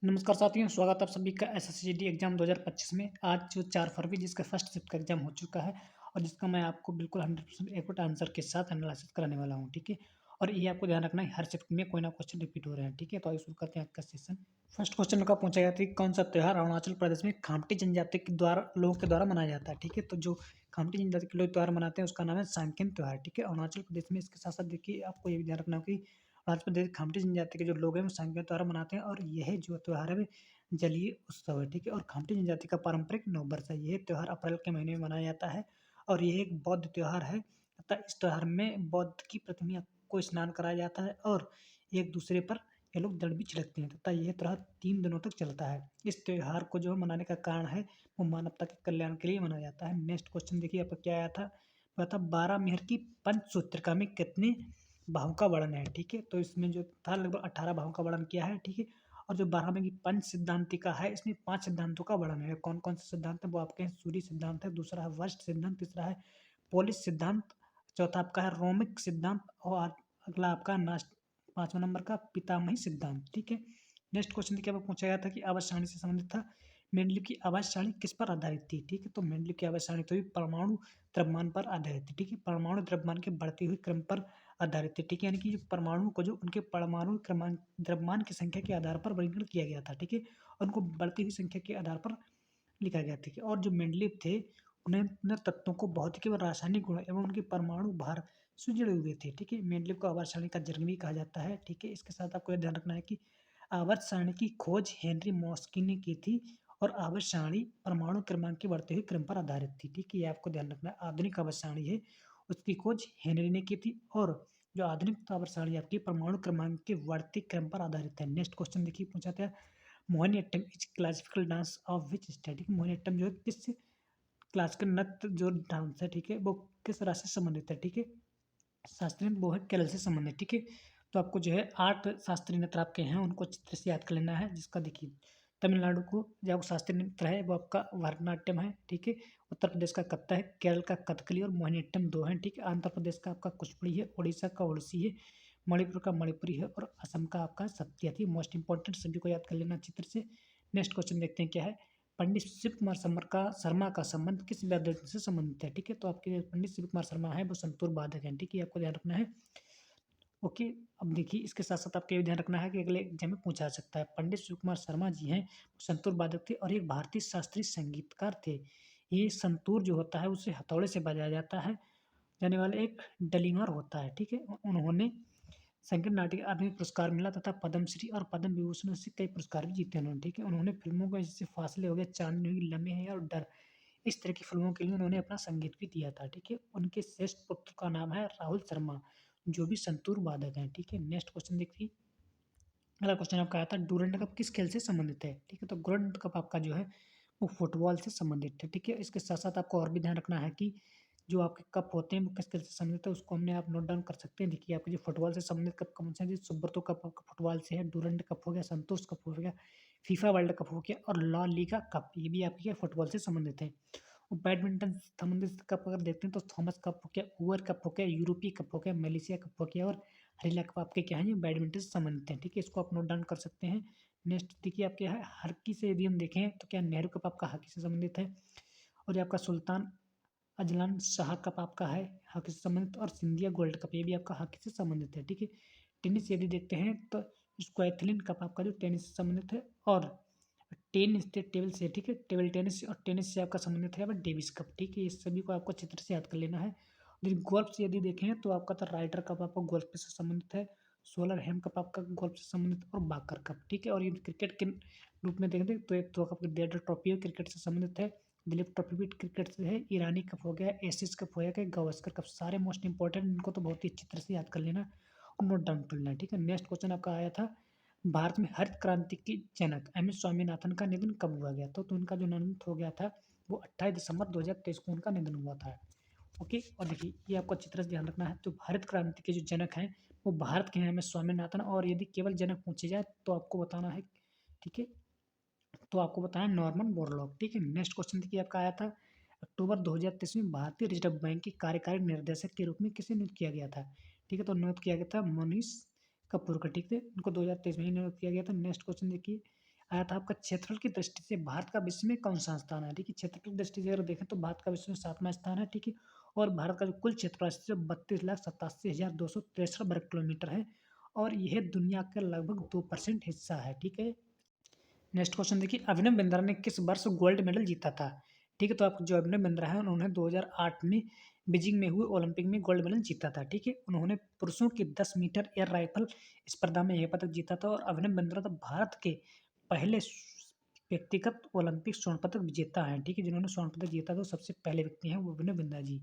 नमस्कार साथियों, स्वागत है आप सभी का एसएससीजीडी एग्जाम 2025 में। आज जो 4 फरवरी जिसका फर्स्ट शिफ्ट का एग्जाम हो चुका है और जिसका मैं आपको बिल्कुल 100% एक्यूरेट आंसर के साथ एनालिसिस कराने वाला हूं, ठीक है। और ये आपको ध्यान रखना है, हर शिफ्ट में कोई ना क्वेश्चन रिपीट हो रहे हैं, ठीक है। तो आइए शुरू करते हैं आज का सेशन। फर्स्ट क्वेश्चन का पूछा गया था कि कौन सा त्यौहार अरुणाचल प्रदेश में खामती जनजाति के द्वारा लोगों के द्वारा मनाया जाता है, ठीक है। तो जो खामती जनजाति के लोग त्यौहार मनाते हैं उसका नाम है सांकेन त्यौहार, ठीक है। अरुणाचल प्रदेश में इसके साथ साथ देखिए आपको ये भी ध्यान रखना होगा कि अरुणाचल प्रदेश खामती जनजाति के जो लोग हैं वो सांकेन त्यौहार मनाते हैं और यह जो त्यौहार है जलीय उत्सव है, ठीक है। और खामती जनजाति का पारंपरिक नववर्ष है। यह त्योहार अप्रैल के महीने में मनाया जाता है और यह एक बौद्ध त्योहार है तथा इस त्योहार में बौद्ध की प्रतिमा को स्नान कराया जाता है और एक दूसरे पर ये लोग दंड भी छिड़कते हैं तथा यह त्योहार 3 दिनों तक चलता है। इस त्योहार को जो मनाने का कारण है वो मानवता के कल्याण के लिए मनाया जाता है। नेक्स्ट क्वेश्चन देखिए आपका क्या आया था, वह था 12 मेहर की पंचसूत्रिका में कितने भावों का वर्णन है, ठीक है। तो इसमें जो था लगभग 18 भावों का वर्णन किया है, ठीक है। और जो 12वें की पंच सिद्धांतिका है इसमें 5 सिद्धांतों का वर्णन है। कौन-कौन से सिद्धांत है वो आपके हैं, सूर्य सिद्धांत है, दूसरा है वशिष्ठ सिद्धांत, तीसरा है पोलिस सिद्धांत, चौथा आपका है रोमिक सिद्धांत और अगला आपका नास्ट 5वां नंबर का पितामही सिद्धांत, ठीक है। नेक्स्ट क्वेश्चन देखिए आपको पूछा गया था कि आवाज सारणी से संबंधित था। मेंडलीव की आवाज सारणी किस पर आधारित थी, ठीक है। तो मेंडलीव की आवाज सारणी तो भी परमाणु द्रव्यमान पर आधारित थी, ठीक है। परमाणु द्रव्यमान के बढ़ते हुए क्रम पर आधारित थी, ठीक है। यानी कि जो परमाणु को जो उनके परमाणु क्रमांक द्रव्यमान की संख्या के आधार पर वर्गीकरण किया गया था, ठीक है। और उनको बढ़ती हुई संख्या के आधार पर लिखा गया, ठीक है। और जो मेंडलीव थे उन्हें उन्हें तत्वों को भौतिक व रासायनिक गुण एवं उनके परमाणु भार से जुड़े हुए थे, ठीक है। मेंडलीव को आवर्त सारणी का जनक भी कहा जाता है, ठीक है। इसके साथ आपको यह ध्यान रखना है कि आवर्त सारणी की खोज हेनरी मॉस्की ने की थी और आवर्त सारणी परमाणु क्रमांक के बढ़ते हुए क्रम पर आधारित थी, ठीक है। ये आपको ध्यान रखना है। आधुनिक आवर्त सारणी है उसकी खोज हेनरी ने की थी और जो आधुनिक आवर्त सारणी आपकी परमाणु क्रमांक के बढ़ते क्रम पर आधारित है। नेक्स्ट क्वेश्चन देखिए पूछा था, Mohiniyattam is classical dance of which state, Mohiniyattam जो है किस क्लासिकल नृत्य जो डांस है, ठीक है, वो किस राज्य से संबंधित है, ठीक है। शास्त्रीय नृत्य वो है केरल से संबंधित, ठीक है। तो आपको जो है 8 शास्त्रीय नृत्य आपके हैं उनको चित्र से याद कर लेना है, जिसका देखिए तमिलनाडु को जो शास्त्रीय नृत्य है वो आपका भरतनाट्यम है, ठीक है। उत्तर प्रदेश का कथक है, केरल का कथकली और मोहिनीअट्टम 2 हैं, ठीक है। आंध्र प्रदेश का आपका कुचिपुड़ी है, उड़ीसा का ओडिसी है, मणिपुर का मणिपुरी है और असम का आपका सत्याथी। मोस्ट इंपॉर्टेंट सभी को याद कर लेना चित्र से। नेक्स्ट क्वेश्चन देखते हैं क्या है, पंडित शिव कुमार शर्मा का संबंध किस वाद्य यंत्र से संबंधित है, ठीक है। तो आपके पंडित शिव कुमार शर्मा है वो संतूर वादक हैं, ठीक है। आपको ध्यान रखना है। ओके, अब देखिए इसके साथ साथ आपको ये भी ध्यान रखना है कि अगले एग्जाम में पूछा जा सकता है। पंडित शिव कुमार शर्मा जी हैं, संतूर वादक थे और एक भारतीय शास्त्रीय संगीतकार थे। ये संतूर जो होता है उसे हथौड़े से बजाया जाता है जाने वाला एक डलिंगर होता है, ठीक है। उन्होंने संगीत नाटक अकादमी पुरस्कार मिला तथा पद्मश्री और पद्म विभूषण से कई पुरस्कार भी जीते उन्होंने, ठीक है। उन्होंने फिल्मों को जैसे फासले हो गया, चांदनी हुई, लम्हे हैं और डर, इस तरह की फिल्मों के लिए उन्होंने अपना संगीत भी दिया था, ठीक है। उनके श्रेष्ठ पुत्र का नाम है राहुल शर्मा, जो भी संतूर वादक हैं, ठीक है। नेक्स्ट क्वेश्चन देखिए, अगला क्वेश्चन आपका आया था डूरंड कप किस खेल से संबंधित है, ठीक है। तो डूरंड कप आपका जो है वो फुटबॉल से संबंधित है, ठीक है। इसके साथ साथ आपको और भी ध्यान रखना है कि जो आपके कप होते हैं वो किस खेल से संबंधित है उसको हमने आप नोट डाउन कर सकते हैं। देखिए आपके जो फुटबॉल से संबंधित कप कौन से हैं, सुब्रतो कप आपका फुटबॉल से है, डूरंड कप हो गया, संतोष कप हो गया, फीफा वर्ल्ड कप हो गया और ला लीगा कप, ये भी आपके फुटबॉल से संबंधित है। और बैडमिंटन से संबंधित कप अगर देखते हैं तो थॉमस कप हो गया, ओवर कप हो गया, यूरोपीय कप हो गया, मलेशिया कप हो गया और हरिला कप आपके क्या है, ये बैडमिंटन से संबंधित है, ठीक है। इसको आप नोट डाउन कर सकते हैं। नेक्स्ट देखिए आपके है हॉकी से यदि हम देखें तो क्या नेहरू कप आपका हॉकी से संबंधित है और ये आपका सुल्तान अजलान शाह कप आपका है हॉकी से संबंधित और सिंधिया गोल्ड कप ये भी आपका हॉकी से संबंधित है, ठीक है। टेनिस यदि देखते हैं तो स्क्वैथलिन कप आपका जो टेनिस से संबंधित है और टेनिस टेबल से, ठीक है, टेबल टेनिस और टेनिस से आपका संबंधित है अब डेविस कप, ठीक है। इस सभी को आपको चित्र से याद कर लेना है। और गोल्फ से यदि देखें तो आपका तो राइडर कप आपका गोल्फ से संबंधित है, सोलर हेम कप आपका गोल्फ से संबंधित और बाकर कप, ठीक है। और ये क्रिकेट के रूप में देखें तो एक तो आपका डेडर ट्रॉफी है क्रिकेट से संबंधित है, दिलीप ट्रॉफी भी क्रिकेट से है, ईरानी कप हो गया, एसिस कप हो गया, गावस्कर कप, सारे मोस्ट इंपॉर्टेंट, इनको तो बहुत ही अच्छी तरह से याद कर लेना और नोट डाउन कर लेना, ठीक है। नेक्स्ट क्वेश्चन आपका आया था भारत में हरित क्रांति के जनक एम एस स्वामीनाथन का निधन कब हुआ गया, तो उनका जो निधन हो गया था वो 28 दिसंबर 2023 को उनका निधन हुआ था। ओके, और देखिए ये आपको अच्छी तरह से ध्यान रखना है। तो हरित क्रांति के जो जनक हैं वो भारत के हैं एम एस स्वामीनाथन, और यदि केवल जनक पूछे जाए तो आपको बताना है, ठीक है, तो आपको बताया नॉर्मन बोरलॉग, ठीक है। नेक्स्ट क्वेश्चन देखिए आपका आया था अक्टूबर 2023 में भारतीय रिजर्व बैंक के कार्यकारी निर्देशक के रूप में किसे नियुक्त किया गया था, ठीक है। तो नियुक्त किया गया था मनीष कपूर का, ठीक है। उनको 2023 में ही नियुक्त किया गया था। नेक्स्ट क्वेश्चन देखिए आया था आपका क्षेत्रफल की दृष्टि से भारत का विश्व में कौन-सा स्थान है? ठीक है, क्षेत्रफल की दृष्टि से अगर देखें तो भारत का विश्व में 7वाँ स्थान है, ठीक है? और भारत का जो कुल क्षेत्रफल है 32,87,263 वर्ग किलोमीटर है और यह दुनिया का लगभग 2% हिस्सा है, ठीक है? नेक्स्ट क्वेश्चन देखिए, अभिनव बिंद्रा ने किस वर्ष गोल्ड मेडल जीता था? ठीक है, तो आपको जो अभिनव बिंद्रा है उन्होंने 2008 में बीजिंग में हुए ओलंपिक में गोल्ड मेडल जीता था, ठीक है? उन्होंने पुरुषों की 10 मीटर एयर राइफल स्पर्धा में यह पदक जीता था और अभिनव बिंद्रा तो भारत के पहले व्यक्तिगत ओलंपिक स्वर्ण पदक विजेता हैं, ठीक है? जिन्होंने स्वर्ण पदक जीता था, सबसे पहले व्यक्ति हैं वो अभिनव बिंद्रा जी।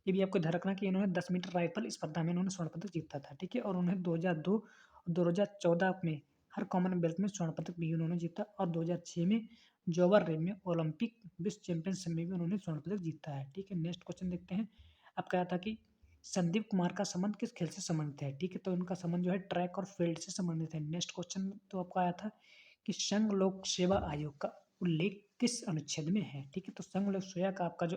ये भी आपको ध्यान रखना कि इन्होंने 10 मीटर राइफल स्पर्धा में इन्होंने स्वर्ण पदक जीता था, ठीक है? और उन्हें 2002 और 2014 में हर कॉमनवेल्थ में स्वर्ण पदक भी उन्होंने जीता और 2006 में जोवर रेम में ओलंपिक विश्व चैंपियनशिप में भी उन्होंने स्वर्ण पदक जीता है, ठीक है? नेक्स्ट क्वेश्चन देखते हैं। अब कहा था कि संदीप कुमार का संबंध किस खेल से संबंधित है? ठीक है, तो इनका संबंध जो है ट्रैक और फील्ड से संबंधित है। नेक्स्ट क्वेश्चन तो आपका आया था कि संघ लोक सेवा आयोग का उल्लेख किस अनुच्छेद में है? ठीक है, तो संघ लोक सेवा का आपका जो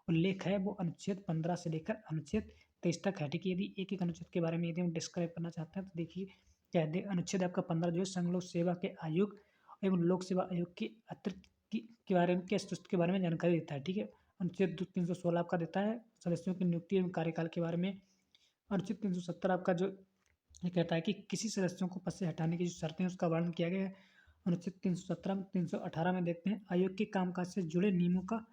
उल्लेख है वो अनुच्छेद 15 से लेकर अनुच्छेद 23 तक है, ठीक है? यदि एक-एक अनुच्छेद के बारे में यदि हम डिस्क्राइब करना चाहते हैं तो देखिए क्या है, अनुच्छेद आपका 15 जो है संघ लोक सेवा के आयोग एवं लोक सेवा आयोग के अतिरिक्त के बारे में के अस्तित्व के बारे में जानकारी देता है, ठीक है? अनुच्छेद 316 आपका देता है सदस्यों की नियुक्ति एवं कार्यकाल के बारे में। अनुच्छेद 370 आपका जो ये कहता है कि किसी सदस्यों को पद से हटाने की जो शर्तें हैं उसका वर्णन किया गया है। अनुच्छेद 317 में 318 में देखते हैं आयोग के कामकाज से जुड़े नियमों का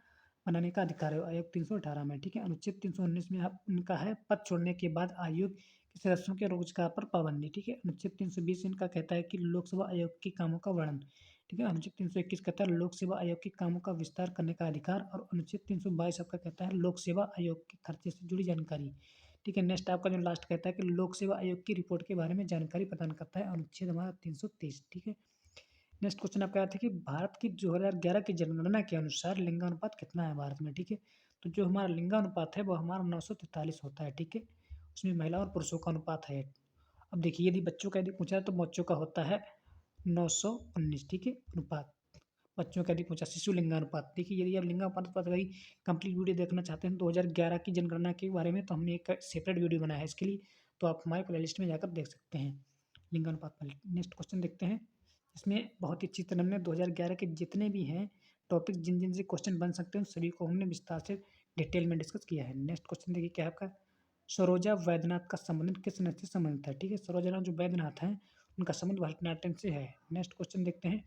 बनाने का अधिकार है आयोग 318 में, ठीक है? अनुच्छेद 319 में आप इनका है पद छोड़ने के बाद आयोग के सदस्यों के रोजगार पर पाबंदी, ठीक है? अनुच्छेद 320 इनका कहता है कि लोकसभा आयोग के कामों का वर्णन, ठीक है? अनुच्छेद 321 कहता है लोक सेवा आयोग के कामों का विस्तार करने का अधिकार और अनुच्छेद 322 आपका कहता है लोक सेवा आयोग के खर्चे से जुड़ी जानकारी, ठीक है? नेक्स्ट आपका जो लास्ट कहता है कि लोक सेवा आयोग की रिपोर्ट के बारे में जानकारी प्रदान करता है अनुच्छेद हमारा 323, ठीक है? नेक्स्ट क्वेश्चन आपका आता है कि भारत की 2011 की जनगणना के अनुसार लिंगानुपात कितना है भारत में, ठीक है? तो जो हमारा लिंगानुपात है वो हमारा 943 होता है, ठीक है? उसमें महिला और पुरुषों का अनुपात है। अब देखिए यदि बच्चों का यदि पूछा तो बच्चों का होता है 919, ठीक है? अनुपात बच्चों का यदि पूछा शिशु लिंगानुपात, देखिए यदि आप लिंगानुपात पर वही कंप्लीट वीडियो देखना चाहते हैं 2011 की जनगणना के बारे में तो हमने एक सेपरेट वीडियो बनाया है इसके लिए, तो आप हमारे प्लेलिस्ट में जाकर देख सकते हैं लिंगानुपात पर। नेक्स्ट क्वेश्चन देखते हैं, इसमें बहुत ही अच्छी तरह हमने 2011 के जितने भी हैं टॉपिक जिन जिन से क्वेश्चन बन सकते हैं सभी को हमने विस्तार से डिटेल में डिस्कस किया है। नेक्स्ट क्वेश्चन देखिए क्या है आपका, सरोजा वैद्यनाथ का संबंध किस नृत्य से संबंधित है? ठीक है, सरोजा जो वैद्यनाथ हैं उनका संबंध भरतनाट्यम से है। नेक्स्ट क्वेश्चन देखते हैं,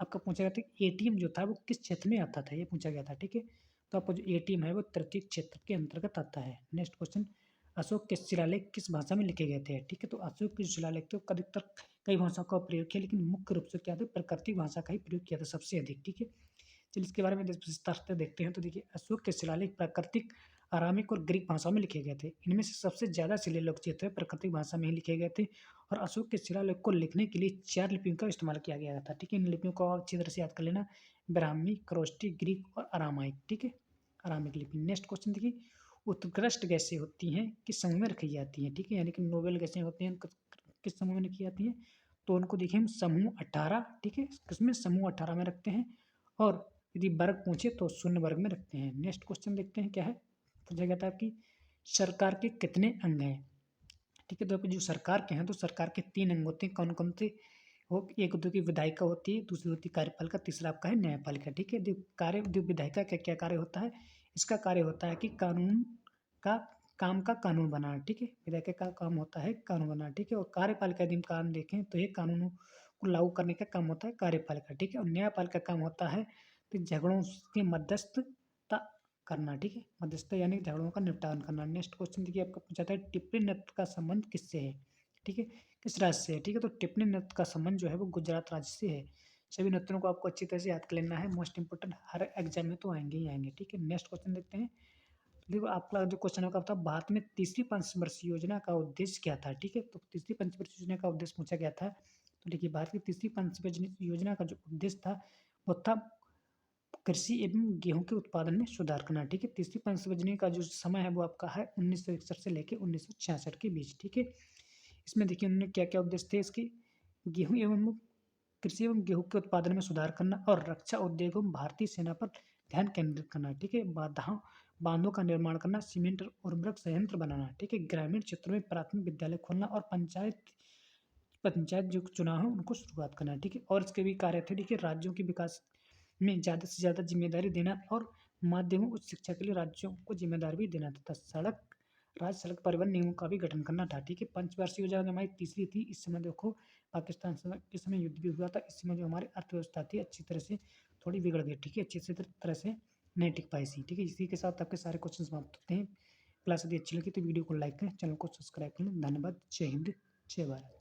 आपका पूछा गया था एटीएम जो था वो किस क्षेत्र में आता था, ये पूछा गया था, ठीक है? तो आपको जो एटीएम है वो तृतीय क्षेत्र के अंतर्गत आता है। नेक्स्ट क्वेश्चन, अशोक के शिलालेख किस भाषा में लिखे गए थे? ठीक है, तो अशोक के शिलालेख तो अधिकतर कई भाषाओं का प्रयोग किया लेकिन मुख्य रूप से क्या था प्राकृतिक भाषा का ही प्रयोग किया था सबसे अधिक, ठीक है? चलिए इसके बारे में विस्तार से देखते हैं। तो देखिए अशोक के शिलालेख प्राकृतिक, आरामिक और ग्रीक भाषा में लिखे गए थे। इनमें से सबसे ज़्यादा शिलालेख जो थे प्राकृतिक भाषा में ही लिखे गए थे और अशोक के शिलालेख को लिखने के लिए 4 लिपियों का इस्तेमाल किया गया था, ठीक है? इन लिपियों को आप अच्छी तरह से याद कर लेना, ब्राह्मी, खरोष्टी, ग्रीक और अरामाइक, ठीक है? अरामिक लिपि। नेक्स्ट क्वेश्चन देखिए, उत्कृष्ट गैसें होती हैं किस समूह में रखी जाती हैं? ठीक है, यानी कि नोबेल गैसें होती हैं किस समूह में रखी जाती हैं? तो उनको देखिए हम समूह 18, ठीक है, किसमें समूह 18 में रखते हैं और यदि वर्ग पूछे तो शून्य वर्ग में रखते हैं। नेक्स्ट क्वेश्चन देखते हैं क्या है, पूछा गया था आपकी सरकार के कितने अंग हैं? ठीक है, तो जो सरकार के हैं तो सरकार के 3 अंग होते हैं, कौन कौन से? वो एक होती है विधायिका होती है, दूसरी होती है कार्यपालिका, तीसरा आपका है न्यायपालिका, ठीक है? जो विधायिका का क्या कार्य होता है, इसका कार्य होता है कि कानून का काम का कानून बनाना, ठीक है? विधायिका का काम होता है कानून बनाना, ठीक है? और कार्यपालिका यदि हम काम देखें तो ये कानूनों को लागू करने का काम होता है कार्यपालिका, ठीक है? और न्यायपालिका का काम होता है तो झगड़ों की मध्यस्थता करना, ठीक है? मध्यस्थता यानी झगड़ों का निपटान करना। नेक्स्ट क्वेश्चन देखिए आपका पूछा था टिप्पणी नृत्य का संबंध किससे है? ठीक है, किस राज्य से है? ठीक है, तो टिप्पणी नृत्य का संबंध जो है वो गुजरात राज्य से है। सभी नृत्यों को आपको अच्छी तरह से याद कर लेना है, मोस्ट इंपोर्टेंट हर एग्जाम में तो आएंगे ही आएंगे, ठीक है? नेक्स्ट क्वेश्चन देखते हैं। देखो आपका जो क्वेश्चन होगा था भारत में तीसरी पंचवर्षीय योजना का उद्देश्य क्या था? ठीक है, तो तीसरी पंचवर्षीय योजना का उद्देश्य पूछा गया था। तो देखिए भारत की तीसरी पंचवर्षीय योजना का जो उद्देश्य था वो था कृषि एवं गेहूं के उत्पादन में सुधार करना, ठीक है? तीसरी पंचवर्षीय का जो समय है वो आपका है 1961 से लेकर 1966 के बीच, ठीक है? इसमें देखिए उन्होंने क्या-क्या उद्देश्य थे इसके, गेहूँ एवं कृषि एवं गेहूँ के उत्पादन में सुधार करना और रक्षा उद्योग एवं भारतीय सेना पर ध्यान केंद्रित करना, ठीक है? बांधों का निर्माण करना, सीमेंट और उर्वरक संयंत्र बनाना, ठीक है? ग्रामीण क्षेत्रों में प्राथमिक विद्यालय खोलना और पंचायत पंचायत जो चुनाव है उनको शुरुआत करना है, ठीक है। और इसके भी कार्य थे, देखिए राज्यों के विकास में ज़्यादा से ज़्यादा जिम्मेदारी देना और माध्यमिक उच्च शिक्षा के लिए राज्यों को जिम्मेदारी भी देना तथा राज्य सड़क परिवहन निगमों का भी गठन करना था, ठीक है। पंचवार्षिक योजना जो हमारी तीसरी थी, इस समय देखो पाकिस्तान के समय युद्ध भी हुआ था, इस समय जो हमारी अर्थव्यवस्था थी अच्छी तरह से थोड़ी बिगड़ गई, ठीक है, अच्छी से तरह से नहीं टिक पाई थी, ठीक है। इसी के साथ आपके सारे क्वेश्चन समाप्त होते हैं। क्लास यदि अच्छी लगी तो वीडियो को लाइक करें, चैनल को सब्सक्राइब करें। धन्यवाद। जय हिंद, जय भारत।